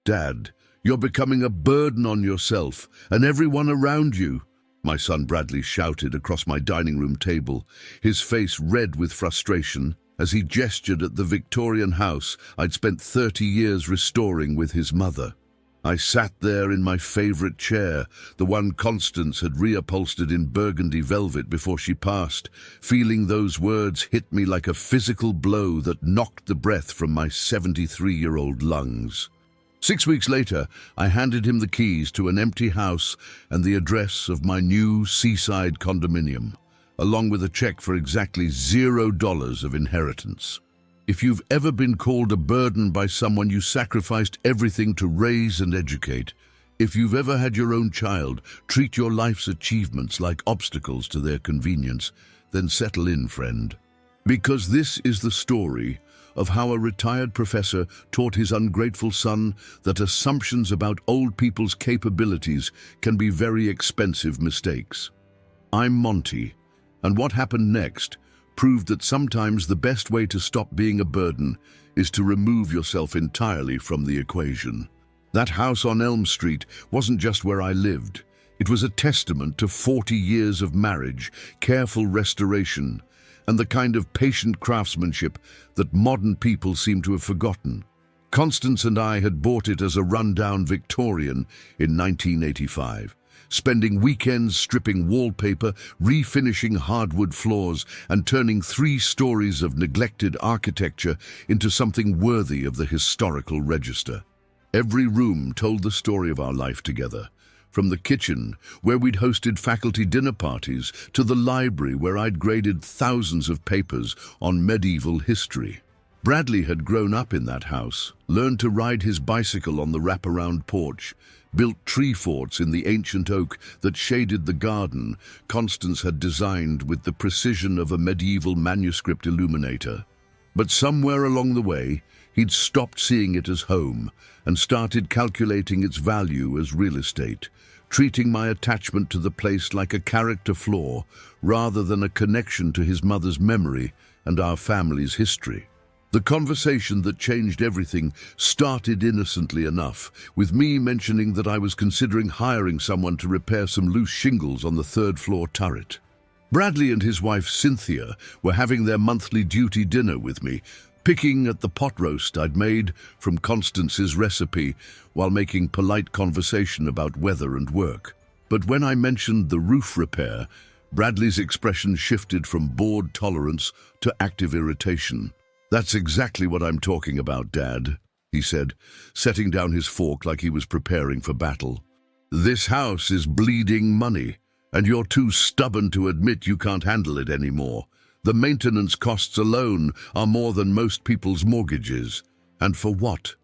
"Dad, you're becoming a burden on yourself and everyone around you," my son Bradley shouted across my dining room table, his face red with frustration as he gestured at the Victorian house I'd spent 30 years restoring with his mother. I sat there in my favorite chair, the one Constance had reupholstered in burgundy velvet before she passed, feeling those words hit me like a physical blow that knocked the breath from my 73-year-old lungs. 6 weeks later, I handed him the keys to an empty house and the address of my new seaside condominium, along with a check for exactly $0 of inheritance. If you've ever been called a burden by someone you sacrificed everything to raise and educate, if you've ever had your own child treat your life's achievements like obstacles to their convenience, then settle in, friend. Because this is the story of how a retired professor taught his ungrateful son that assumptions about old people's capabilities can be very expensive mistakes. I'm Monty, and what happened next proved that sometimes the best way to stop being a burden is to remove yourself entirely from the equation. That house on Elm Street wasn't just where I lived. It was a testament to 40 years of marriage, careful restoration, and the kind of patient craftsmanship that modern people seem to have forgotten. Constance and I had bought it as a rundown Victorian in 1985. Spending weekends stripping wallpaper, refinishing hardwood floors, and turning 3 stories of neglected architecture into something worthy of the historical register. Every room told the story of our life together, from the kitchen, where we'd hosted faculty dinner parties, to the library where I'd graded thousands of papers on medieval history. Bradley had grown up in that house, learned to ride his bicycle on the wraparound porch, built tree forts in the ancient oak that shaded the garden Constance had designed with the precision of a medieval manuscript illuminator. But somewhere along the way, he'd stopped seeing it as home and started calculating its value as real estate, treating my attachment to the place like a character flaw rather than a connection to his mother's memory and our family's history. The conversation that changed everything started innocently enough, with me mentioning that I was considering hiring someone to repair some loose shingles on the 3rd-floor turret. Bradley and his wife Cynthia were having their monthly duty dinner with me, picking at the pot roast I'd made from Constance's recipe while making polite conversation about weather and work. But when I mentioned the roof repair, Bradley's expression shifted from bored tolerance to active irritation. "That's exactly what I'm talking about, Dad," he said, setting down his fork like he was preparing for battle. "This house is bleeding money, and you're too stubborn to admit you can't handle it anymore. The maintenance costs alone are more than most people's mortgages. And for what?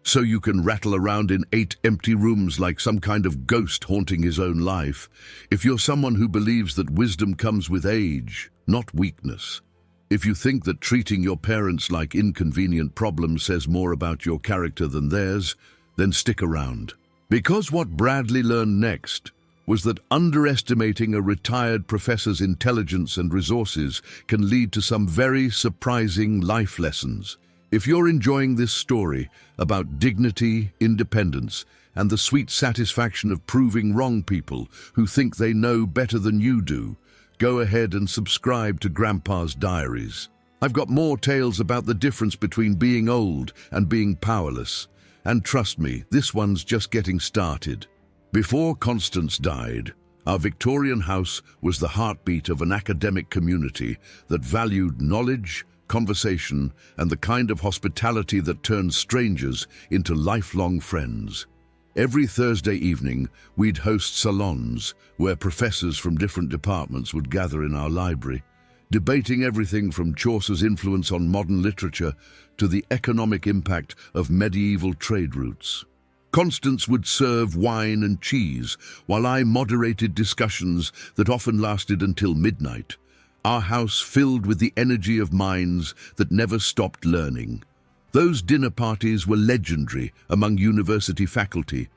So you can rattle around in 8 empty rooms like some kind of ghost haunting his own life. If you're someone who believes that wisdom comes with age, not weakness, if you think that treating your parents like inconvenient problems says more about your character than theirs, then stick around. Because what Bradley learned next was that underestimating a retired professor's intelligence and resources can lead to some very surprising life lessons. If you're enjoying this story about dignity, independence, and the sweet satisfaction of proving wrong people who think they know better than you do, go ahead and subscribe to Grandpa's Diaries. I've got more tales about the difference between being old and being powerless. And trust me, this one's just getting started. Before Constance died, our Victorian house was the heartbeat of an academic community that valued knowledge, conversation, and the kind of hospitality that turns strangers into lifelong friends. Every Thursday evening, we'd host salons where professors from different departments would gather in our library, debating everything from Chaucer's influence on modern literature to the economic impact of medieval trade routes. Constance would serve wine and cheese, while I moderated discussions that often lasted until midnight, our house filled with the energy of minds that never stopped learning. Those dinner parties were legendary among university faculty,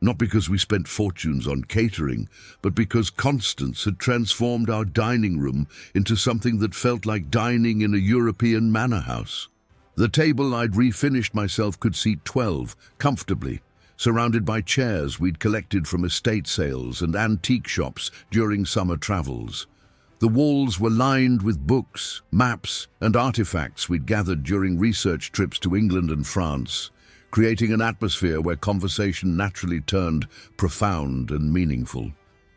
not because we spent fortunes on catering, but because Constance had transformed our dining room into something that felt like dining in a European manor house. The table I'd refinished myself could seat 12, comfortably, surrounded by chairs we'd collected from estate sales and antique shops during summer travels. The walls were lined with books, maps, and artifacts we'd gathered during research trips to England and France, creating an atmosphere where conversation naturally turned profound and meaningful.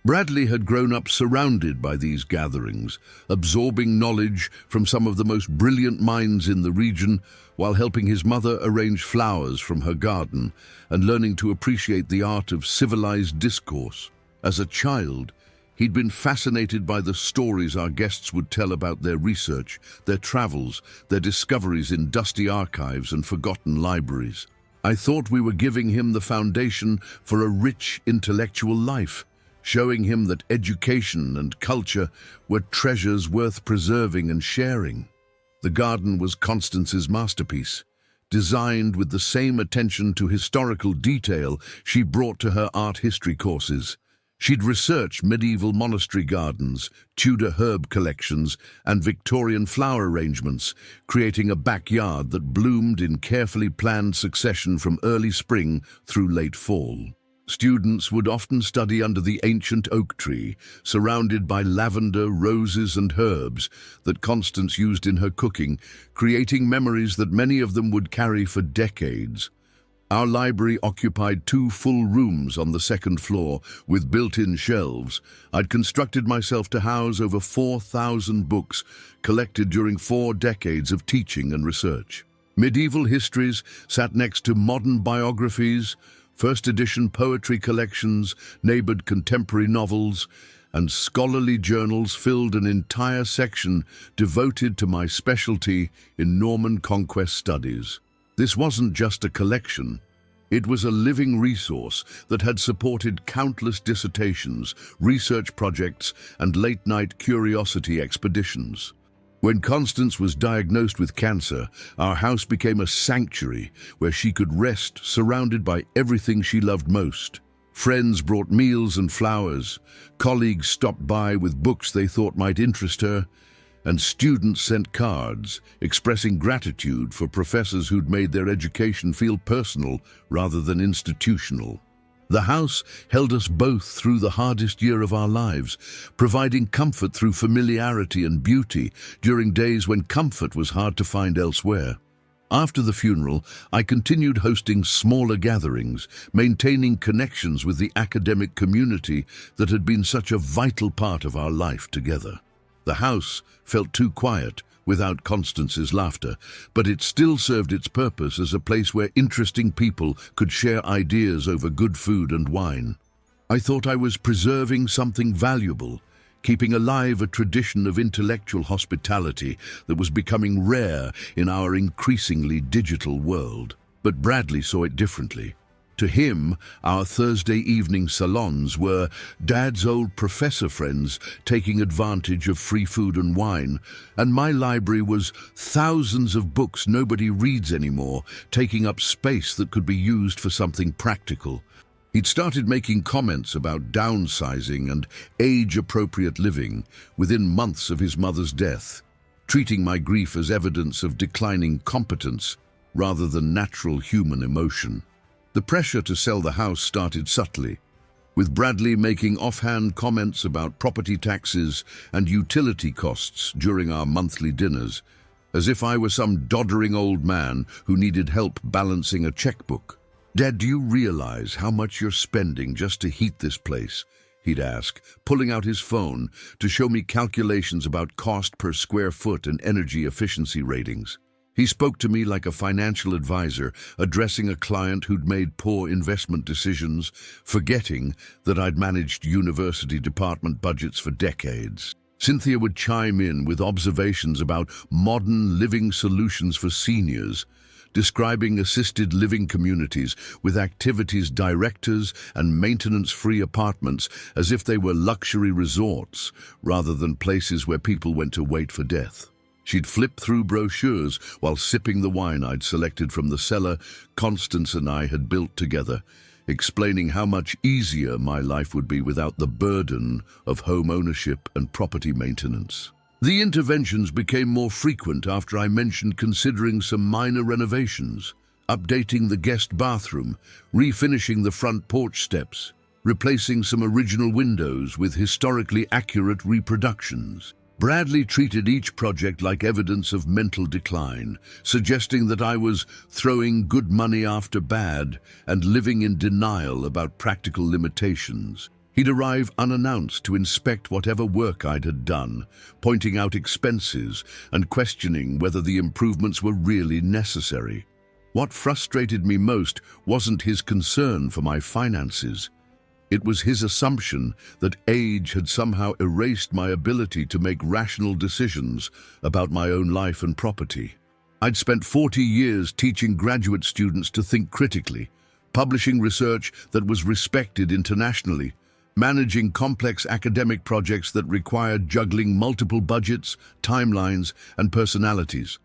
Bradley had grown up surrounded by these gatherings, absorbing knowledge from some of the most brilliant minds in the region, while helping his mother arrange flowers from her garden and learning to appreciate the art of civilized discourse. As a child, he'd been fascinated by the stories our guests would tell about their research, their travels, their discoveries in dusty archives and forgotten libraries. I thought we were giving him the foundation for a rich intellectual life, showing him that education and culture were treasures worth preserving and sharing. The garden was Constance's masterpiece, designed with the same attention to historical detail she brought to her art history courses. She'd researched medieval monastery gardens, Tudor herb collections, and Victorian flower arrangements, creating a backyard that bloomed in carefully planned succession from early spring through late fall. Students would often study under the ancient oak tree, surrounded by lavender, roses, and herbs that Constance used in her cooking, creating memories that many of them would carry for decades. Our library occupied 2 full rooms on the second floor with built-in shelves. I'd constructed myself to house over 4,000 books collected during 4 decades of teaching and research. Medieval histories sat next to modern biographies, first edition poetry collections, neighbored contemporary novels, and scholarly journals filled an entire section devoted to my specialty in Norman conquest studies. This wasn't just a collection. It was a living resource that had supported countless dissertations, research projects, and late-night curiosity expeditions. When Constance was diagnosed with cancer, our house became a sanctuary where she could rest surrounded by everything she loved most. Friends brought meals and flowers, colleagues stopped by with books they thought might interest her, and students sent cards expressing gratitude for professors who'd made their education feel personal rather than institutional. The house held us both through the hardest year of our lives, providing comfort through familiarity and beauty during days when comfort was hard to find elsewhere. After the funeral, I continued hosting smaller gatherings, maintaining connections with the academic community that had been such a vital part of our life together. The house felt too quiet without Constance's laughter, but it still served its purpose as a place where interesting people could share ideas over good food and wine. I thought I was preserving something valuable, keeping alive a tradition of intellectual hospitality that was becoming rare in our increasingly digital world. But Bradley saw it differently. To him, our Thursday evening salons were Dad's old professor friends taking advantage of free food and wine, and my library was thousands of books nobody reads anymore, taking up space that could be used for something practical. He'd started making comments about downsizing and age-appropriate living within months of his mother's death, treating my grief as evidence of declining competence rather than natural human emotion. The pressure to sell the house started subtly, with Bradley making offhand comments about property taxes and utility costs during our monthly dinners, as if I were some doddering old man who needed help balancing a checkbook. "Dad, do you realize how much you're spending just to heat this place?" he'd ask, pulling out his phone to show me calculations about cost per square foot and energy efficiency ratings. He spoke to me like a financial advisor, addressing a client who'd made poor investment decisions, forgetting that I'd managed university department budgets for decades. Cynthia would chime in with observations about modern living solutions for seniors, describing assisted living communities with activities directors and maintenance-free apartments as if they were luxury resorts rather than places where people went to wait for death. She'd flip through brochures while sipping the wine I'd selected from the cellar Constance and I had built together, explaining how much easier my life would be without the burden of home ownership and property maintenance. The interventions became more frequent after I mentioned considering some minor renovations, updating the guest bathroom, refinishing the front porch steps, replacing some original windows with historically accurate reproductions. Bradley treated each project like evidence of mental decline, suggesting that I was throwing good money after bad and living in denial about practical limitations. He'd arrive unannounced to inspect whatever work I'd had done, pointing out expenses and questioning whether the improvements were really necessary. What frustrated me most wasn't his concern for my finances. It was his assumption that age had somehow erased my ability to make rational decisions about my own life and property. I'd spent 40 years teaching graduate students to think critically, publishing research that was respected internationally, managing complex academic projects that required juggling multiple budgets, timelines, and personalities.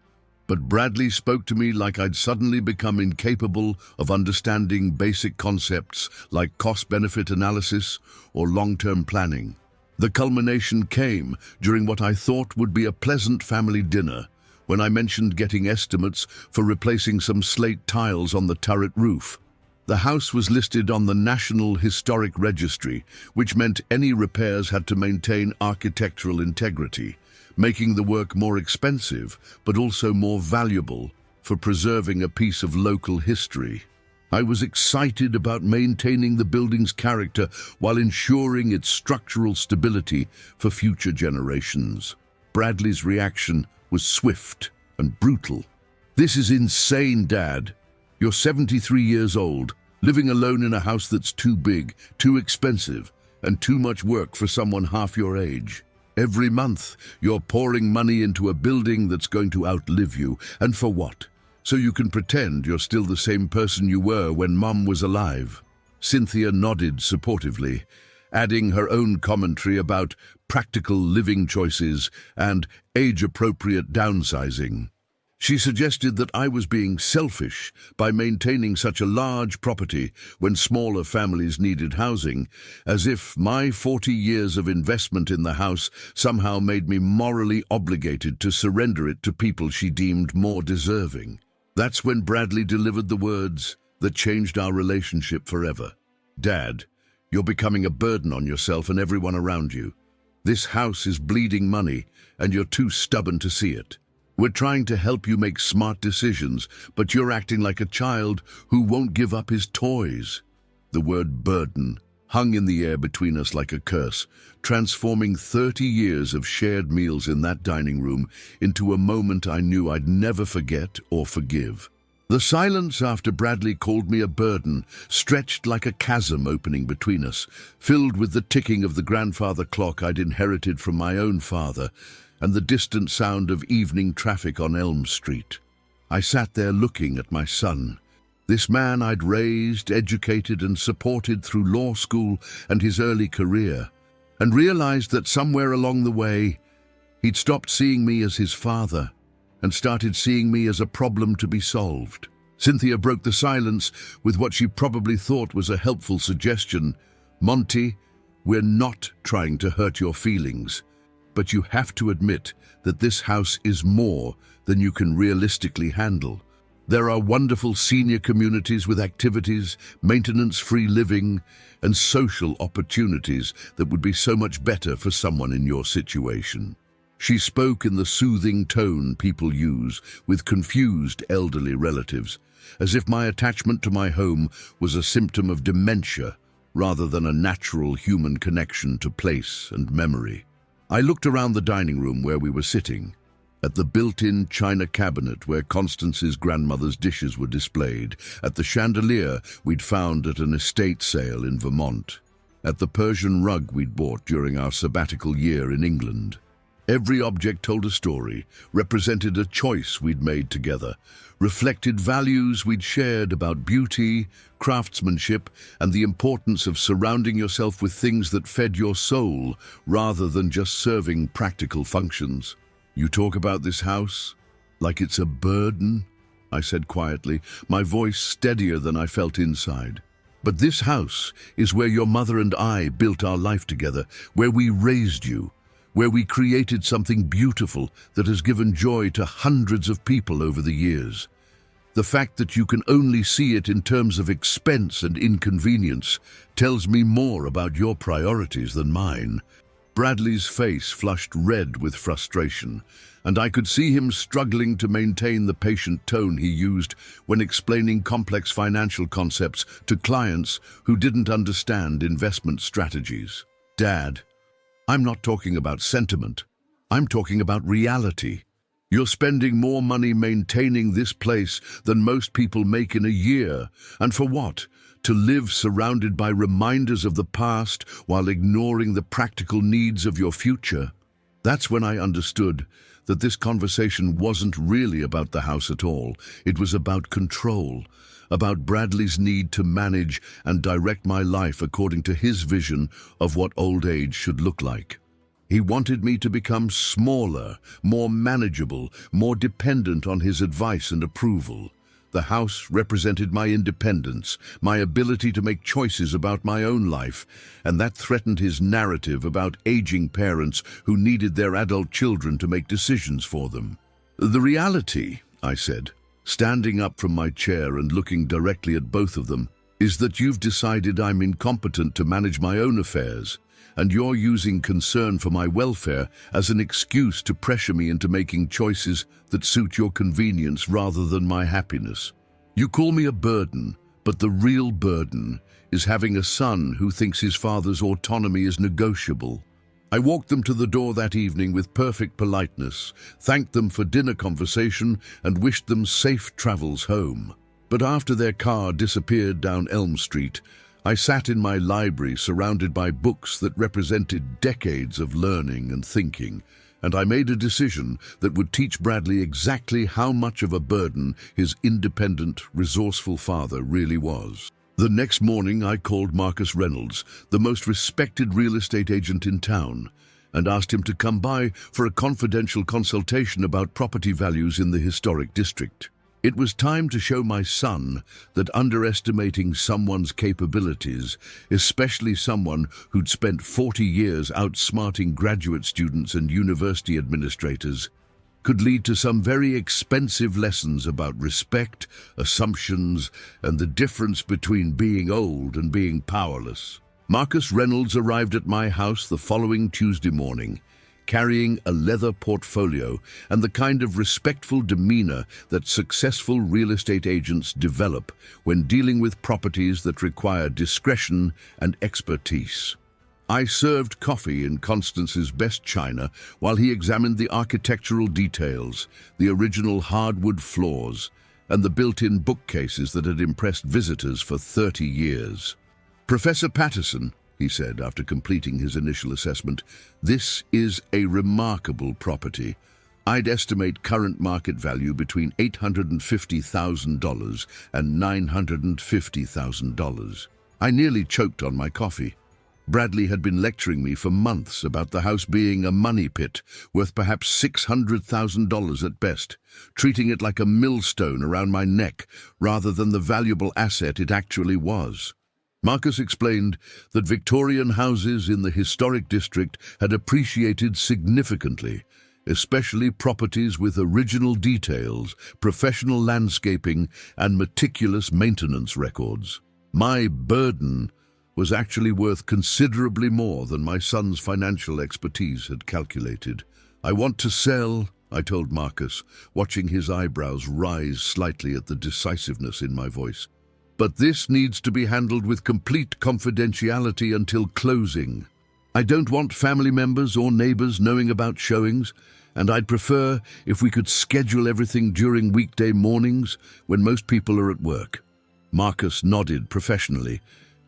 But Bradley spoke to me like I'd suddenly become incapable of understanding basic concepts like cost-benefit analysis or long-term planning. The culmination came during what I thought would be a pleasant family dinner, when I mentioned getting estimates for replacing some slate tiles on the turret roof. The house was listed on the National Historic Registry, which meant any repairs had to maintain architectural integrity, making the work more expensive but also more valuable for preserving a piece of local history. I was excited about maintaining the building's character while ensuring its structural stability for future generations. Bradley's reaction was swift and brutal. "This is insane, Dad. You're 73 years old, living alone in a house that's too big, too expensive, and too much work for someone half your age. Every month, you're pouring money into a building that's going to outlive you. And for what? So you can pretend you're still the same person you were when Mum was alive." Cynthia nodded supportively, adding her own commentary about practical living choices and age-appropriate downsizing. She suggested that I was being selfish by maintaining such a large property when smaller families needed housing, as if my 40 years of investment in the house somehow made me morally obligated to surrender it to people she deemed more deserving. That's when Bradley delivered the words that changed our relationship forever. "Dad, you're becoming a burden on yourself and everyone around you. This house is bleeding money, and you're too stubborn to see it. We're trying to help you make smart decisions, but you're acting like a child who won't give up his toys." The word burden hung in the air between us like a curse, transforming 30 years of shared meals in that dining room into a moment I knew I'd never forget or forgive. The silence after Bradley called me a burden stretched like a chasm opening between us, filled with the ticking of the grandfather clock I'd inherited from my own father, and the distant sound of evening traffic on Elm Street. I sat there looking at my son, this man I'd raised, educated, and supported through law school and his early career, and realized that somewhere along the way, he'd stopped seeing me as his father and started seeing me as a problem to be solved. Cynthia broke the silence with what she probably thought was a helpful suggestion. "Monty, we're not trying to hurt your feelings, but you have to admit that this house is more than you can realistically handle. There are wonderful senior communities with activities, maintenance-free living, and social opportunities that would be so much better for someone in your situation." She spoke in the soothing tone people use with confused elderly relatives, as if my attachment to my home was a symptom of dementia rather than a natural human connection to place and memory. I looked around the dining room where we were sitting, at the built-in china cabinet where Constance's grandmother's dishes were displayed, at the chandelier we'd found at an estate sale in Vermont, at the Persian rug we'd bought during our sabbatical year in England. Every object told a story, represented a choice we'd made together, reflected values we'd shared about beauty, craftsmanship, and the importance of surrounding yourself with things that fed your soul rather than just serving practical functions. "You talk about this house like it's a burden," I said quietly, my voice steadier than I felt inside. "But this house is where your mother and I built our life together, where we raised you, where we created something beautiful that has given joy to hundreds of people over the years. The fact that you can only see it in terms of expense and inconvenience tells me more about your priorities than mine. Bradley's face flushed red with frustration, and I could see him struggling to maintain the patient tone he used when explaining complex financial concepts to clients who didn't understand investment strategies. Dad, I'm not talking about sentiment. I'm talking about reality. You're spending more money maintaining this place than most people make in a year. And for what? To live surrounded by reminders of the past while ignoring the practical needs of your future. That's when I understood that this conversation wasn't really about the house at all. It was about control, about Bradley's need to manage and direct my life according to his vision of what old age should look like. He wanted me to become smaller, more manageable, more dependent on his advice and approval. The house represented my independence, my ability to make choices about my own life, and that threatened his narrative about aging parents who needed their adult children to make decisions for them. The reality, I said, standing up from my chair and looking directly at both of them, is that you've decided I'm incompetent to manage my own affairs, and you're using concern for my welfare as an excuse to pressure me into making choices that suit your convenience rather than my happiness. You call me a burden, but the real burden is having a son who thinks his father's autonomy is negotiable. I walked them to the door that evening with perfect politeness, thanked them for dinner conversation, and wished them safe travels home. But after their car disappeared down Elm Street, I sat in my library surrounded by books that represented decades of learning and thinking, and I made a decision that would teach Bradley exactly how much of a burden his independent, resourceful father really was. The next morning, I called Marcus Reynolds, the most respected real estate agent in town, and asked him to come by for a confidential consultation about property values in the historic district. It was time to show my son that underestimating someone's capabilities, especially someone who'd spent 40 years outsmarting graduate students and university administrators, could lead to some very expensive lessons about respect, assumptions, and the difference between being old and being powerless. Marcus Reynolds arrived at my house the following Tuesday morning, carrying a leather portfolio and the kind of respectful demeanor that successful real estate agents develop when dealing with properties that require discretion and expertise. I served coffee in Constance's best china while he examined the architectural details, the original hardwood floors, and the built-in bookcases that had impressed visitors for 30 years. "Professor Patterson," he said after completing his initial assessment, "this is a remarkable property. I'd estimate current market value between $850,000 and $950,000. I nearly choked on my coffee. Bradley had been lecturing me for months about the house being a money pit, worth perhaps $600,000 at best, treating it like a millstone around my neck rather than the valuable asset it actually was. Marcus explained that Victorian houses in the historic district had appreciated significantly, especially properties with original details, professional landscaping, and meticulous maintenance records. My burden was actually worth considerably more than my son's financial expertise had calculated. "I want to sell," I told Marcus, watching his eyebrows rise slightly at the decisiveness in my voice. "But this needs to be handled with complete confidentiality until closing. I don't want family members or neighbors knowing about showings, and I'd prefer if we could schedule everything during weekday mornings when most people are at work." Marcus nodded professionally,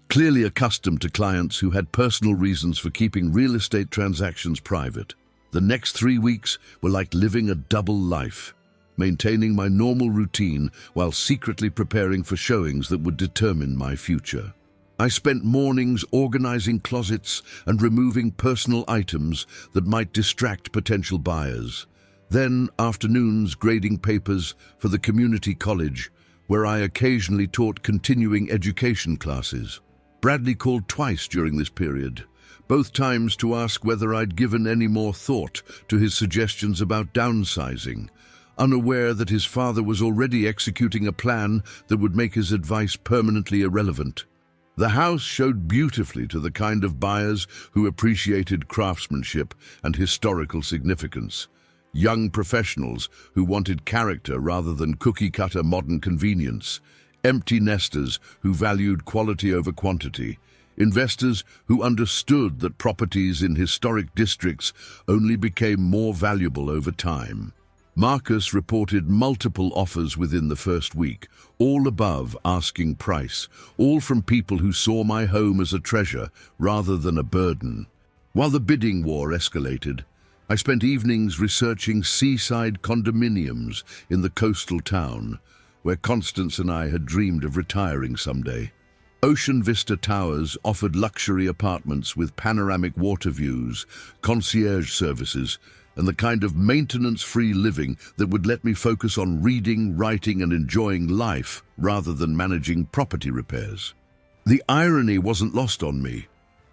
clearly accustomed to clients who had personal reasons for keeping real estate transactions private. The next 3 weeks were like living a double life, maintaining my normal routine while secretly preparing for showings that would determine my future. I spent mornings organizing closets and removing personal items that might distract potential buyers. Then afternoons grading papers for the community college, where I occasionally taught continuing education classes. Bradley called twice during this period, both times to ask whether I'd given any more thought to his suggestions about downsizing. unaware that his father was already executing a plan that would make his advice permanently irrelevant. The house showed beautifully to the kind of buyers who appreciated craftsmanship and historical significance. Young professionals who wanted character rather than cookie-cutter modern convenience. Empty nesters who valued quality over quantity. Investors who understood that properties in historic districts only became more valuable over time. Marcus reported multiple offers within the first week, all above asking price, all from people who saw my home as a treasure rather than a burden. While the bidding war escalated, I spent evenings researching seaside condominiums in the coastal town, where Constance and I had dreamed of retiring someday. Ocean Vista Towers offered luxury apartments with panoramic water views, concierge services, and the kind of maintenance-free living that would let me focus on reading, writing, and enjoying life rather than managing property repairs. The irony wasn't lost on me.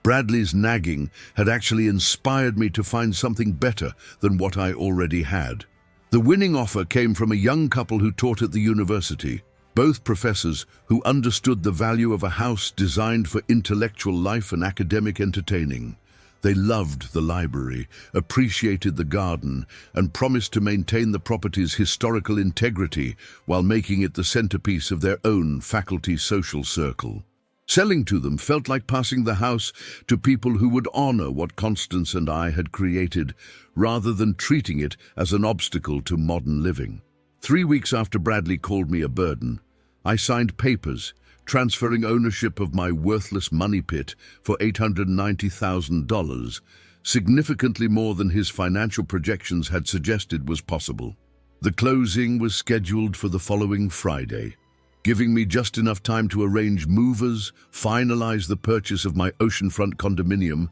Bradley's nagging had actually inspired me to find something better than what I already had. The winning offer came from a young couple who taught at the university, both professors who understood the value of a house designed for intellectual life and academic entertaining. They loved the library, appreciated the garden, and promised to maintain the property's historical integrity while making it the centerpiece of their own faculty social circle. Selling to them felt like passing the house to people who would honor what Constance and I had created, rather than treating it as an obstacle to modern living. 3 weeks after Bradley called me a burden, I signed papers, transferring ownership of my worthless money pit for $890,000, significantly more than his financial projections had suggested was possible. The closing was scheduled for the following Friday, giving me just enough time to arrange movers, finalize the purchase of my oceanfront condominium,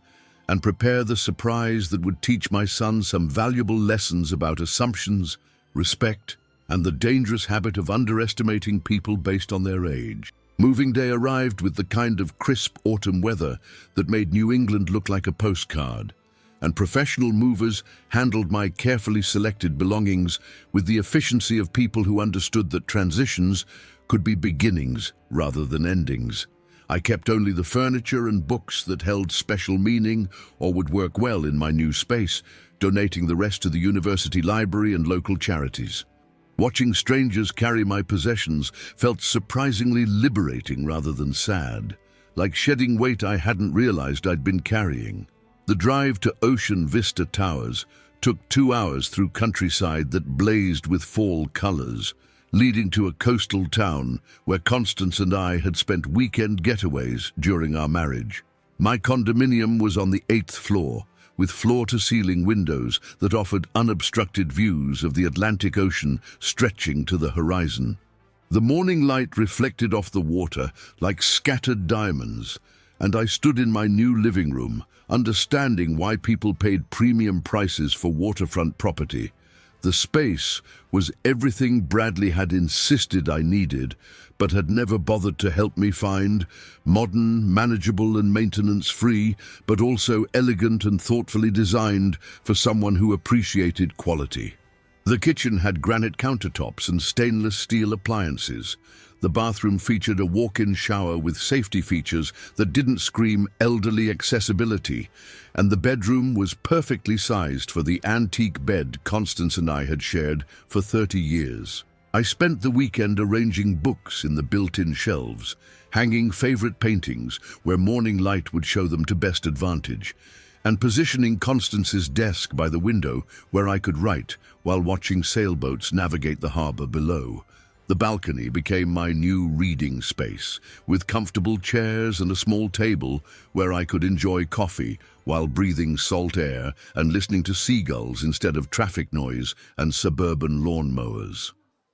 and prepare the surprise that would teach my son some valuable lessons about assumptions, respect, and the dangerous habit of underestimating people based on their age. Moving day arrived with the kind of crisp autumn weather that made New England look like a postcard, and professional movers handled my carefully selected belongings with the efficiency of people who understood that transitions could be beginnings rather than endings. I kept only the furniture and books that held special meaning or would work well in my new space, donating the rest to the university library and local charities. Watching strangers carry my possessions felt surprisingly liberating rather than sad, like shedding weight I hadn't realized I'd been carrying. The drive to Ocean Vista Towers took 2 hours through countryside that blazed with fall colors, leading to a coastal town where Constance and I had spent weekend getaways during our marriage. My condominium was on the 8th floor, with floor-to-ceiling windows that offered unobstructed views of the Atlantic Ocean stretching to the horizon. The morning light reflected off the water like scattered diamonds, and I stood in my new living room, understanding why people paid premium prices for waterfront property. The space was everything Bradley had insisted I needed, but had never bothered to help me find: modern, manageable and maintenance-free, but also elegant and thoughtfully designed for someone who appreciated quality. The kitchen had granite countertops and stainless steel appliances. The bathroom featured a walk-in shower with safety features that didn't scream elderly accessibility, and the bedroom was perfectly sized for the antique bed Constance and I had shared for 30 years. I spent the weekend arranging books in the built-in shelves, hanging favorite paintings where morning light would show them to best advantage, and positioning Constance's desk by the window where I could write while watching sailboats navigate the harbor below. The balcony became my new reading space, with comfortable chairs and a small table where I could enjoy coffee while breathing salt air and listening to seagulls instead of traffic noise and suburban lawnmowers.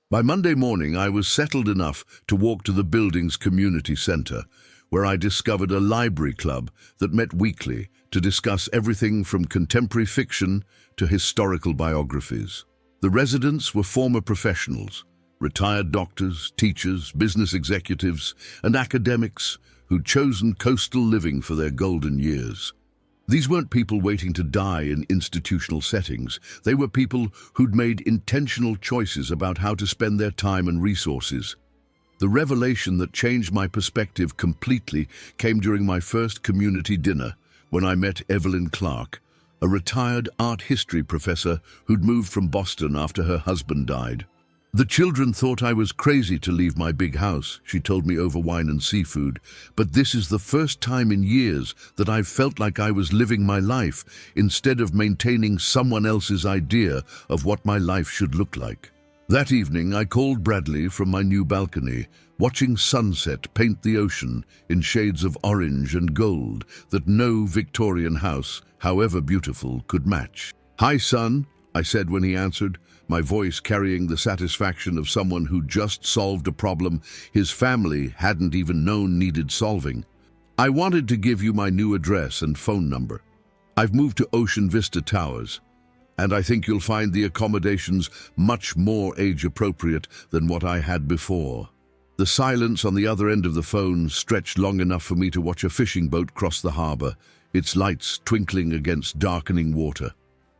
By Monday morning, I was settled enough to walk to the building's community center, where I discovered a library club that met weekly to discuss everything from contemporary fiction to historical biographies. The residents were former professionals, retired doctors, teachers, business executives, and academics who'd chosen coastal living for their golden years. These weren't people waiting to die in institutional settings. They were people who'd made intentional choices about how to spend their time and resources. The revelation that changed my perspective completely came during my first community dinner, when I met Evelyn Clark, a retired art history professor who'd moved from Boston after her husband died. The children thought I was crazy to leave my big house, she told me over wine and seafood, but this is the first time in years that I've felt like I was living my life instead of maintaining someone else's idea of what my life should look like. That evening, I called Bradley from my new balcony, watching sunset paint the ocean in shades of orange and gold that no Victorian house, however beautiful, could match. "Hi, son," I said when he answered, my voice carrying the satisfaction of someone who just solved a problem his family hadn't even known needed solving. "I wanted to give you my new address and phone number. I've moved to Ocean Vista Towers, and I think you'll find the accommodations much more age-appropriate than what I had before." The silence on the other end of the phone stretched long enough for me to watch a fishing boat cross the harbor, its lights twinkling against darkening water.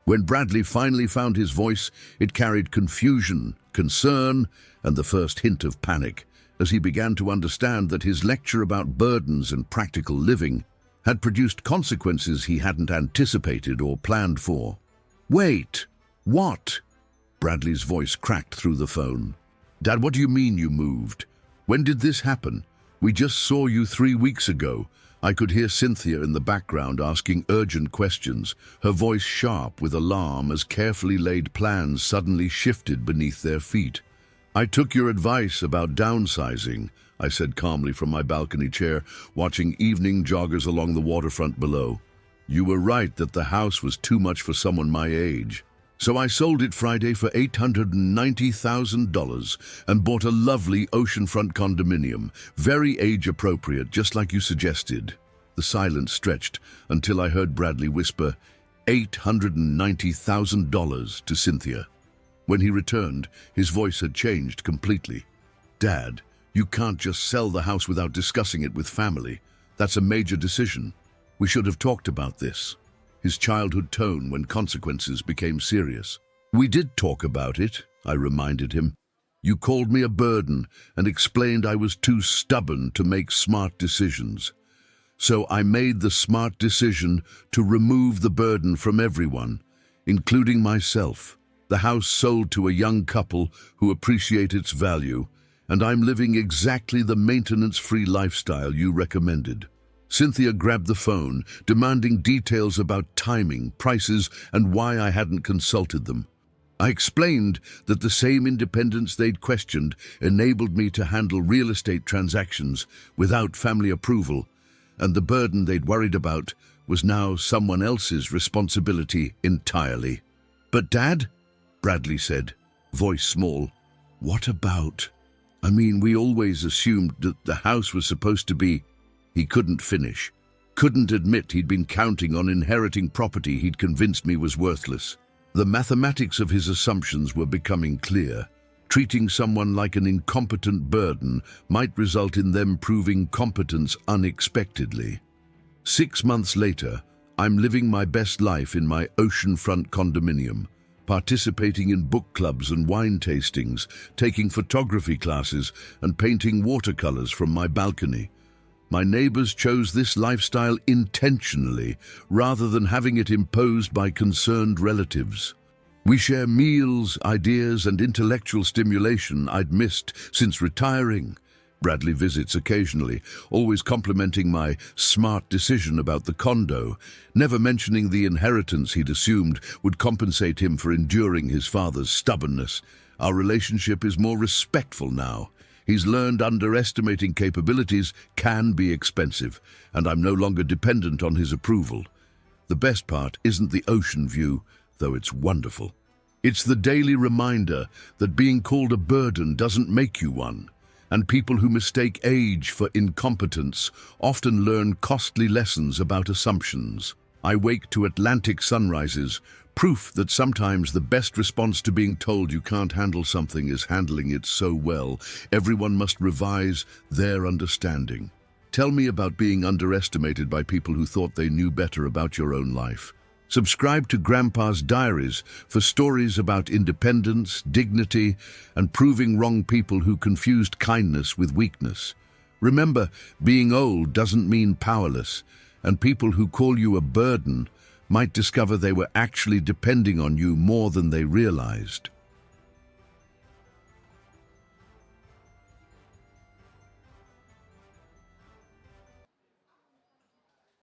When Bradley finally found his voice, it carried confusion, concern, and the first hint of panic, as he began to understand that his lecture about burdens and practical living had produced consequences he hadn't anticipated or planned for. "Wait, what?" Bradley's voice cracked through the phone. "Dad, what do you mean you moved? When did this happen? We just saw you 3 weeks ago." I could hear Cynthia in the background asking urgent questions, her voice sharp with alarm as carefully laid plans suddenly shifted beneath their feet. "I took your advice about downsizing," I said calmly from my balcony chair, watching evening joggers along the waterfront below. "You were right that the house was too much for someone my age. So I sold it Friday for $890,000 and bought a lovely oceanfront condominium, very age-appropriate, just like you suggested." The silence stretched until I heard Bradley whisper, $890,000 to Cynthia. When he returned, his voice had changed completely. "Dad, you can't just sell the house without discussing it with family. That's a major decision. We should have talked about this." His childhood tone when consequences became serious. "We did talk about it," I reminded him. "You called me a burden and explained I was too stubborn to make smart decisions. So I made the smart decision to remove the burden from everyone, including myself. The house sold to a young couple who appreciate its value, and I'm living exactly the maintenance-free lifestyle you recommended." Cynthia grabbed the phone, demanding details about timing, prices, and why I hadn't consulted them. I explained that the same independence they'd questioned enabled me to handle real estate transactions without family approval, and the burden they'd worried about was now someone else's responsibility entirely. "But Dad," Bradley said, voice small, "what about? I mean, we always assumed that the house was supposed to be..." He couldn't finish. Couldn't admit he'd been counting on inheriting property he'd convinced me was worthless. The mathematics of his assumptions were becoming clear. Treating someone like an incompetent burden might result in them proving competence unexpectedly. 6 months later, I'm living my best life in my oceanfront condominium, participating in book clubs and wine tastings, taking photography classes, and painting watercolors from my balcony. My neighbors chose this lifestyle intentionally, rather than having it imposed by concerned relatives. We share meals, ideas, and intellectual stimulation I'd missed since retiring. Bradley visits occasionally, always complimenting my smart decision about the condo, never mentioning the inheritance he'd assumed would compensate him for enduring his father's stubbornness. Our relationship is more respectful now. He's learned underestimating capabilities can be expensive, and I'm no longer dependent on his approval. The best part isn't the ocean view, though it's wonderful. It's the daily reminder that being called a burden doesn't make you one, and people who mistake age for incompetence often learn costly lessons about assumptions. I wake to Atlantic sunrises, proof that sometimes the best response to being told you can't handle something is handling it so well, everyone must revise their understanding. Tell me about being underestimated by people who thought they knew better about your own life. Subscribe to Grandpa's Diaries for stories about independence, dignity, and proving wrong people who confused kindness with weakness. Remember, being old doesn't mean powerless, and people who call you a burden might discover they were actually depending on you more than they realized.